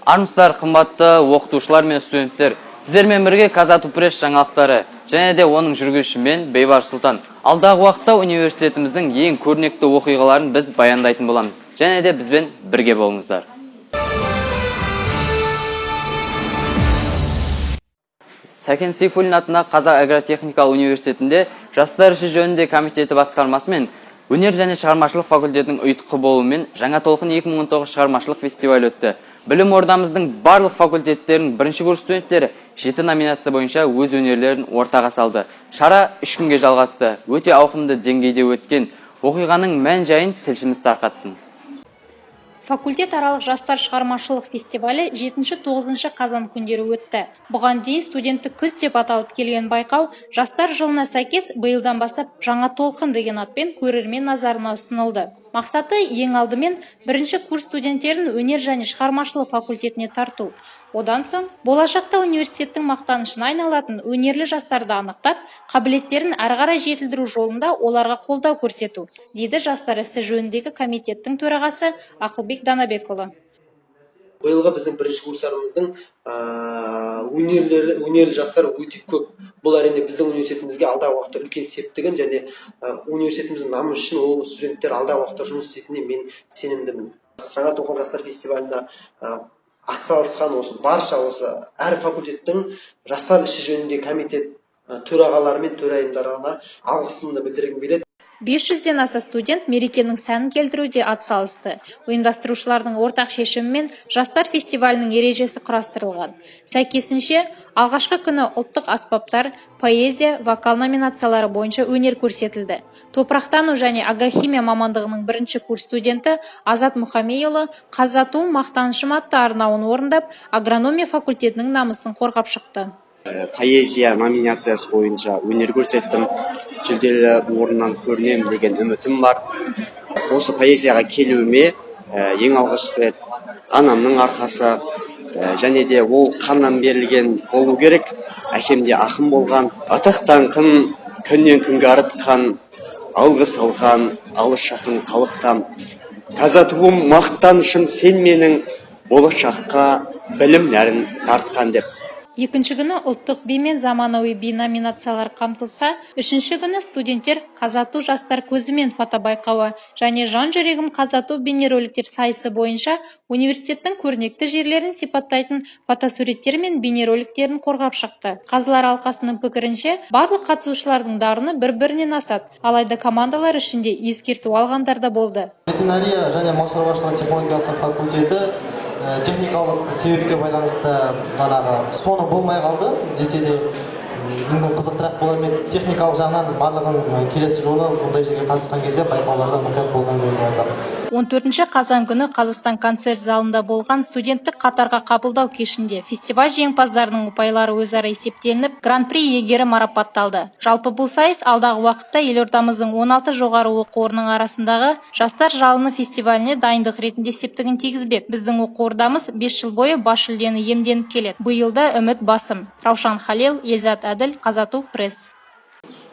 Армысыздар, қымбатты оқытушылар мен студенттер. Сіздермен бірге Казату пресс жаңалықтары және де оның жүргізушісімен Бейбарыс Сұлтан. Алдағы уақытта университетіміздің ең көрнекті оқиғаларын біз баяндайтын боламыз. Және де бізбен бірге болыңыздар. Сәкен Сейфуллин атындағы Қазақ агротехникалық университетінде жастар іші жөнінде комитеті басқармасы мен өнер және шығармашылық факультетінің ұйытқы болуымен жаңа толқын 2019 шығармашылық фестиваль өтті. Білім ордамыздың барлық факультеттерінің бірінші курс студенттері 7 номинация бойынша өз өнерлерін ортаға салды. Шара 3 күнге жалғасты. Өте ауқымды деңгейде өткен оқиғаның мән жайын тілшіміз тарқатсын. Факультет аралық жастар шығармашылық фестивалі 7-9 қазан күндері өтті. Бұған дейін студенттік күз деп аталып келген байқау жастар жылына сәйкес биылдан бастап жаңа толқын деген атпен көрермен назарына ұсынылды. Мақсаты ең алдымен бірінші курс студенттерін өнер және шығармашылық факультетіне тарту. Одан соң болашақта университеттің мақтанышына айналатын өнерлі жастарды анықтап, қабілеттерін әрі қарай жетілдіру жолында оларға қолдау көрсету, дейді жастар ісі жөніндегі комитеттің төрағасы Ақылбек Данабекұлы. Биылғы біздің бірінші курстарымыздың өнерлі жастар өте көп. Бұл әрине біздің университетімізге алдағы уақытта үлкен септігін және университетіміздің намысы үшін ол студенттер алдағы уақытта жұмыс істейтініне мен сенімдімін. Жаңа толқын жастар фестивалінде атсалысқан барша әр факультеттің жастар іші жөнінде комитет төрағалары мен төрайымдарына алғысымды білдіргім келеді. 500-ден аса студент мерекенің сәнін келтіруде атсалысты. Ұйымдастырушылардың ортақ шешімімен жастар фестивалінің ережесі құрастырылған. Сәйкесінше, алғашқы күні ұлттық аспаптар, поэзия, вокал номинациялары бойынша өнер көрсетілді. Топырақтану және агрохимия мамандығының бірінші курс студенті Азат Мұхамейұлы Қазату мақтанышым атты арнауын орындап, агрономия факультетінің намысын қорғап шықты. Поэзия номинациясы бойынша өнер көрсеттім, жүлделі орыннан көрінем деген үмітім бар. Осы поэзияға келуіме ең алғашқы рет анамның арқасы, және де ол қаннан берілген болу керек. Әкемде ақын болған, атақ-даңқын күннен күнге арытқан, алғы салған, алыс жақын қалықтам. Казатуым мақтанышым сен менің, болашаққа білім нәрін тартқан деп. Екінші күні ұлттық би мен заманауи би номинациялар қамтылса, үшінші күні студенттер Қазату жастар көзімен фотобайқауы және жан жүрегім Қазату бейнероликтер сайысы бойынша университеттің көрнекті жерлерін сипаттайтын фотосуреттер мен бейнероликтерін қорғап шықты. Қазылар алқасының пікірінше, барлық қатысушылардың дарыны бір-бірінен асады, алайда командалар ішінде ескерту алғандар да болды. Ветеринария және мал шаруашылығы технологиясы факультеті техникалық себепке байланысты соны болмай қалды. Десе де мүмкін қызықтырақ болар ма еді. Техникалық жағынан барлығын келесі жолы бұндай жерге қатысқан кезде байқауларда мұқият болған жөнінде айтамын. 14 қазан күні Қазақстан концерт залында болған студенттік қатарға қабылдау кешінде фестиваль жеңімпаздарының ұпайлары өзара есептелініп, гран-при иегері марапатталды. Жалпы бұл сайыс алдағы уақытта елордамыздың 16 жоғары оқу орнының арасындағы жастар жалыны фестиваліне дайындық ретінде септігін тигізбек. Біздің оқу ордамыз 5 жыл бойы бас жүлдені иемденіп келеді. Биылда үміт басым. Раушан Халел, Елзат Әділ, Казату пресс.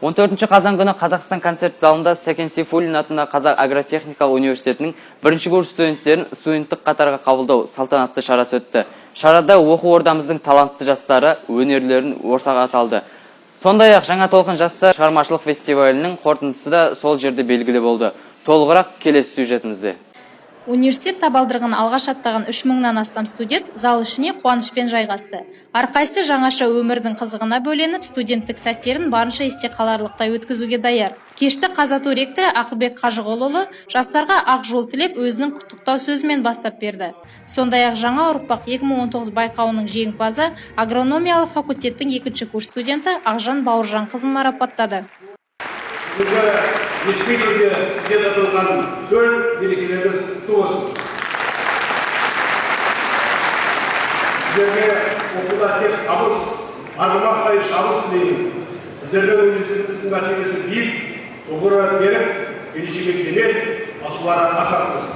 14 қазан күні Қазақстан концерт залында Сәкен Сейфуллин атындағы Қазақ агротехникалық университетінің бірінші курс студенттерін студенттік қатарға қабылдау салтанатты шарасы өтті. Шарада оқу ордамыздың талантты жастары өнерлерін ортаға салды. Сондай-ақ жаңа толқын жастар шығармашылық фестивалінің қорытындысы да сол жерде белгілі болды. Толығырақ келесі сюжетімізде. Университет табалдырығын алғаш аттаған 3000-нан астам студент зал ішіне қуанышпен жайғасты. Әрқайсысы жаңаша өмірдің қызығына бөленіп, студенттік сәттерін барынша есте қаларлықтай өткізуге даяр. Кешті Қазату ректоры Ақылбек Қажығұлұлы жастарға ақ жол тілеп өзінің құттықтау сөзімен бастап берді. Сондай-ақ жаңа ұрпақ 2019 байқауының жеңімпазы агрономиялық факультеттің 2-ші курс студенті Ақжан Бауыржан қызын марапаттады. Ресми түрде студент аталған төл мерекелеріңіз құтты болсын. Сіздерге оқуда тек табыс, арғымақтай шабыс тілеймін. Сіздермен университетіміздің мәртебесі биік, тұғыры берік, келешекке кемел, асулары ашық болсын.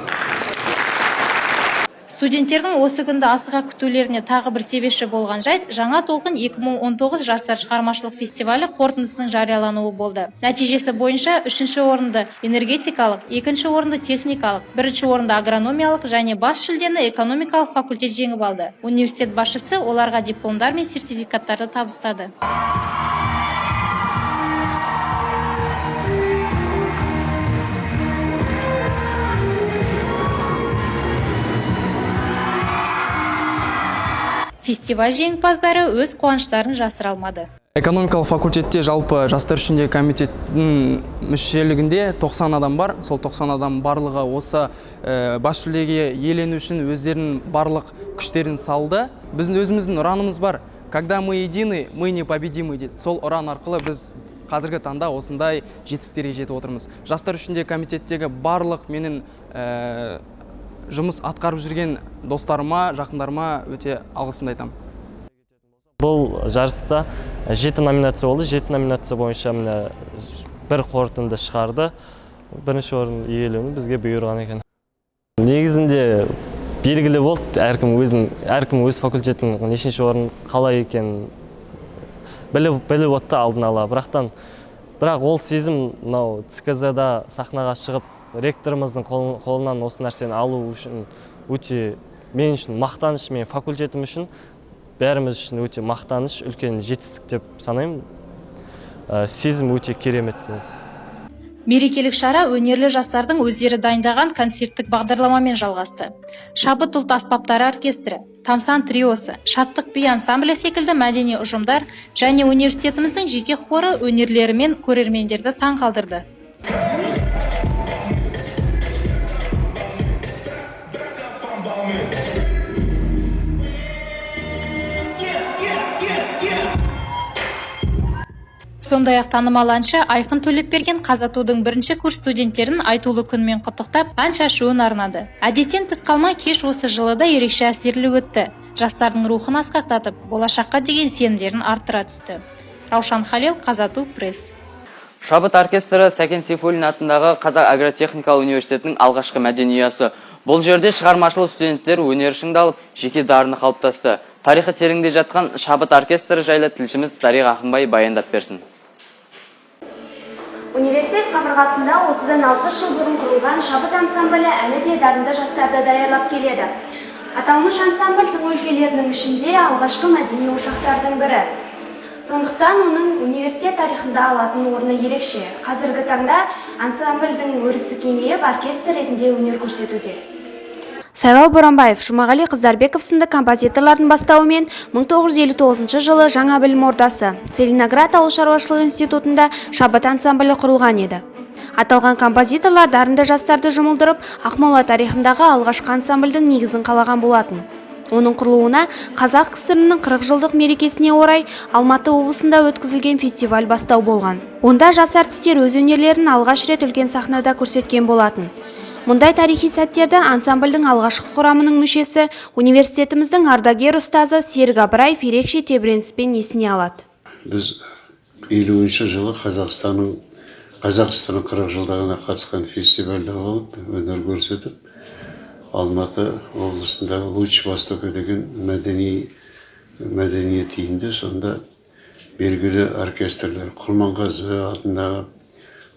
Студенттердің осы күнді асыға күтулеріне тағы бір себепші болған жайт жаңа толқын 2019 жастар шығармашылық фестивалі қорытындысының жариялануы болды. Нәтижесі бойынша 3-ші орынды энергетикалық, 2-ші орынды техникалық, 1-ші орынды агрономиялық және бас жүлдені экономикалық факультет жеңіп алды. Университет басшысы оларға дипломдар мен сертификаттарды табыстады. Фестиваль жеңімпаздары өз қуаныштарын жасыра алмады. Экономикалық факультетте жалпы жастар үшінде комитеттің мүшелігінде 90 адам бар. Сол 90 адам барлығы осы бас жүлдеге иелену үшін өздерінің барлық күштерін салды. Біздің өзіміздің ұранымыз бар. Когда мы едины, мы непобедимы дейді. Сол ұран арқылы біз қазіргі таңда осындай жетістіктерге жетіп отырмыз. Жастар үшінде комитеттегі барлық менің жұмыс атқарып жүрген достарыма, жақындарыма өте алғысымды айтамын. Бұл жарыста 7 номинация болды. 7 номинация бойынша бір қорытынды шығарды. Бірінші орын иелену бізге бұйырған екен. Негізінде белгілі болды, әркім өз факультетінің нешінші орын қалай екен біліп отты алдын ала. Бірақ ол сезім ЦКЗ-да сахнаға шығып ректорымыздың қолынан осы нәрсені алу үшін өте мен үшін мақтаныш, мен факультетім үшін бәріміз үшін өте мақтаныш, үлкен жетістік деп санаймын. Сезім өте керемет. Мерекелік шара өнерлі жастардың өздері дайындаған концерттік бағдарламамен жалғасты. Шабыт ұлт аспаптары оркестрі, Тамсан триосы, Шаттық би ансамблі секілді мәдени ұжымдар және университетіміздің жеке хоры өнерлерімен көрермендерді таң қалдырды. Сондай-ақ танымал әнші Айқын Төлепберген Қазатудың 1-ші курс студенттерін айтулы күнмен құттықтап, ән шашуын арнады. Әдеттен тыс қалмай кеш осы жылы да ерекше әсерлі өтті. Жастардың рухын асқақтатып, болашаққа деген сенімдерін арттыра түсті. Раушан Халил, Қазату пресс. Шабыт оркестрі Сәкен Сейфуллин атындағы Қазақ агротехникалық университетінің алғашқы мәдени ұясы. Бұл жерде шығармашылық студенттер өнер шыңдалып, жеке дарыны қалыптасты. Тарихы тереңде жатқан Шабыт оркестрі жайлы тілшіміз Дариға Ақынбай баяндап берсін. Университет қабырғасында осыдан 60 жыл бұрын құрылған Шабыт ансамблі әлі де дарынды жастарды даярлап келеді. Аталмыш ансамбль тың өлкелерінің ішінде алғашқы мәдени ошақтардың бірі. Сондықтан оның университет тарихында алатын орны ерекше. Қазіргі таңда ансамбльдің өрісі кеңейіп, оркестр ретінде өнер көрсетуде. Сайлау Боранбаев, Жұмағали Қыздарбеков сынды композиторлардың бастауымен 1959 жылы жаңа білім ордасы Целиноград ауыл шаруашылығы институтында Шабыт ансамблі құрылған еді. Аталған композиторлар дарынды жастарды жұмылдырып, Ақмола тарихындағы алғашқы ансамбльдің негізін қалаған болатын. Оның құрылуына Қазақ КСР-ның 40 жылдық мерекесіне орай Алматы облысында өткізілген фестиваль бастау болған. Онда жас артистер өз өнерлерін алғаш рет үлкен сахнада көрсеткен болатын. Мұндай тарихи сәттерді ансамбльдің алғашқы құрамының мүшесі университетіміздің ардагер ұстазы Серік Абыраев ерекше тебіреніспен есіне алады. Біз 50-ші жылы Қазақстанның 40 жылдығына қатысқан фестивальда болып, өнер көрсетіп, Алматы облысындағы Луч Востока деген мәдениет үйінде сонда белгілі оркестрлер Құрманғазы атындағы,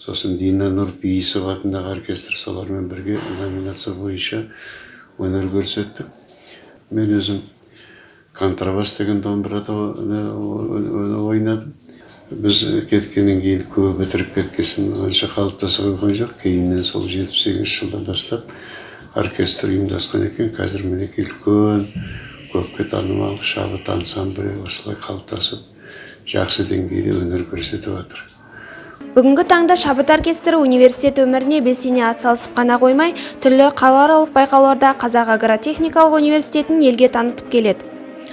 сосын Дина Нұр Бейісов атындағы оркестр, солармен бірге номинация бойынша өнер көрсеттік. Мен өзім контрабас деген домбырада ойнадым. Біз кеткеннен кейін көбі бітіріп кеткесін онша қалыптаса қойған жоқ. Кейіннен сол 78 жылдан бастап оркестр ұйымдасқан екен. Қазір мінекей үлкен, көпке танымал Шабыт ансамблі осылай қалыптасып, жақсы деңгейде өнер көрсетіп жатыр. Бүгінгі таңда Шабыт оркестрі университет өміріне белсене атсалысып қана қоймай, түрлі қалааралық байқауларда Қазақ агротехникалық университетін елге танытып келеді.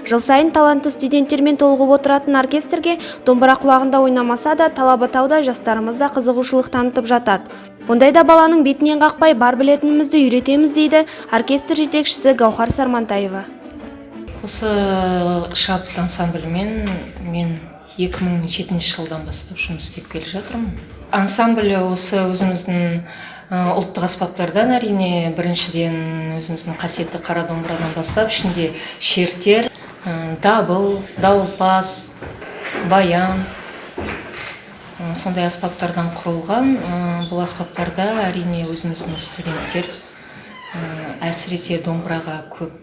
Жыл сайын талантты студенттермен толығып отыратын оркестрге домбыра құлағында ойнамаса да Талабатауда жастарымызда қызығушылық танытып жатады. Ондайда баланың бетінен қақпай бар білетінімізді үйретеміз дейді оркестр жетекшісі Гаухар Сармантаева. Осы Шабыт ансамблімен мен 2007 жылдан бастап жұмыс істеп келе жатырмын. Ансамбль осы өзіміздің Ұлттық аспаптардан әрине біріншіден өзіміздің қасиетті қара домбырадан бастап ішінде шертер, дабыл, дауылпаз, баян, сондай аспаптардан құрылған. Бұл аспаптарда әрине өзіміздің студенттер әсіресе домбыраға көп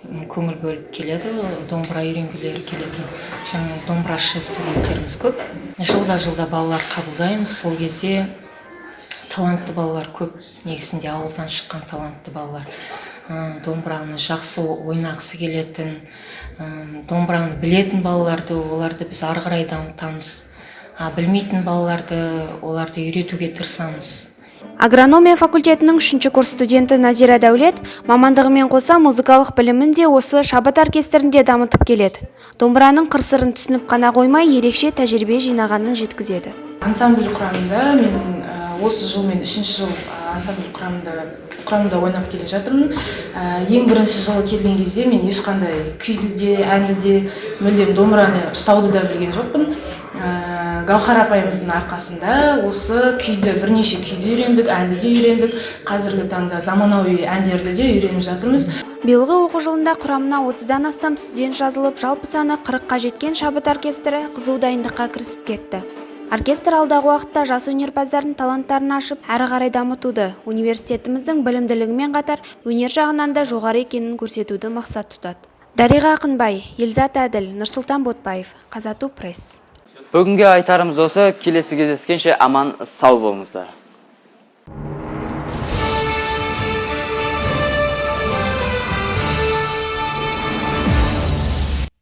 көңіл бөліп келеді, домбыра үйренгілері келеді. Жаңа домбырашы студенттеріміз көп. Жылда балалар қабылдаймыз. Сол кезде талантты балалар көп, негізінде ауылдан шыққан талантты балалар. Домбыраны жақсы ойнағысы келетін, домбыраны білетін балаларды, оларды біз ары қарай дамытамыз. Білмейтін балаларды, оларды үйретуге тырысамыз. Агрономия факультетінің 3-ші курс студенті Назира Дәулет мамандығымен қоса музыкалық білімін де осы шабыт оркестрінде дамытып келеді. Домбыраның қыр-сырын түсініп қана қоймай, ерекше тәжірибе жинағанын жеткізеді. Ансамбль құрамында мен осы жыл мен 3-ші жыл ансамбль құрамында ойнап келе жатырмын. Ең бірінші жылы келген кезде мен ешқандай күйді де, әнді де, мүлдем домбыраны ұстауды да білген жоқпын. Гаухар апайымыздың арқасында осы күйді, бірнеше күйді үйрендік, әнді де үйрендік. Қазіргі таңда заманауи әндерді де үйреніп жатырмыз. Биылғы оқу жылында құрамына 30-дан астам студент жазылып, жалпы саны 40-қа жеткен шабыт оркестрі қызу дайындыққа кірісіп кетті. Оркестр алдағы уақытта жас өнерпаздардың таланттарын ашып, әрі қарай дамытуды, университетіміздің білімділігімен қатар өнер жағынан да жоғары екенін көрсетуді мақсат тұтады. Дариға Ақынбай, Елзат Әділ, Нұрсұлтан Ботпаев, Қазату пресс. Бүгінге айтарымыз осы, келесі кездескенше аман сау болыңыздар.